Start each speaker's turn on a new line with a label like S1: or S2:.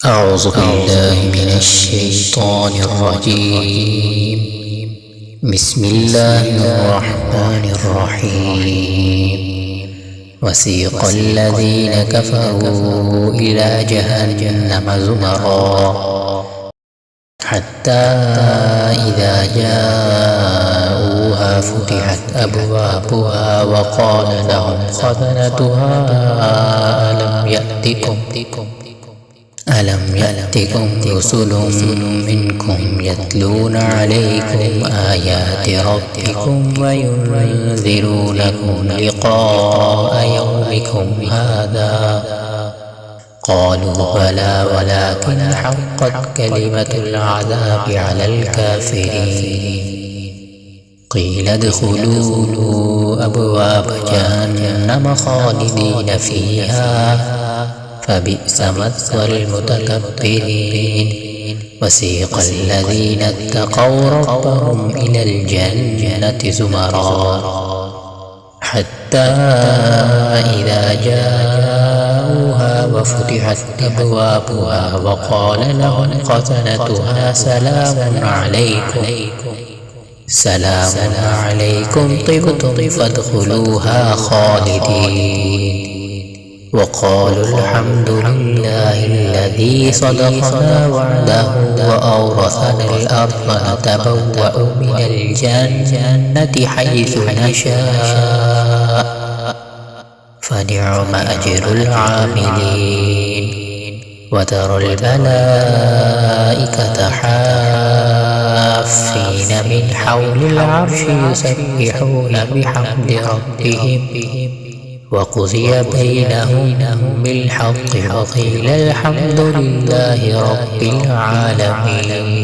S1: أعوذ بالله من الشيطان الرجيم. بسم الله الرحمن الرحيم. وسيق الذين كفروا إلى جهنم زمرا حتى إذا جاءوها فتحت أبوابها وقال لهم خزنتها ألم يأتكم رسل منكم يتلون عليكم آيات ربكم وينذرونكم لقاء يومكم هذا؟ قالوا بلى ولكن حقت كلمة العذاب على الكافرين. قيل ادخلوا أبواب جهنم خالدين فيها فبئس مثوى المتكبرين. وسيق الذين اتقوا ربهم إلى الجنة زمرا حتى إذا جاءوها وفتحت أبوابها وقال لهم خزنتها سلام عليكم طبتم فادخلوها خالدين. وقالوا الحمد لله الذي صدقنا وعده وأورثنا الأرض نتبوأ من الجنة حيث نشاء فنعم أجر العاملين. وترى الملائكة حافين من حول العرش يسبحون بحمد ربهم وقضي بينهم بالحق وقيل الحمد لله رب العالمين.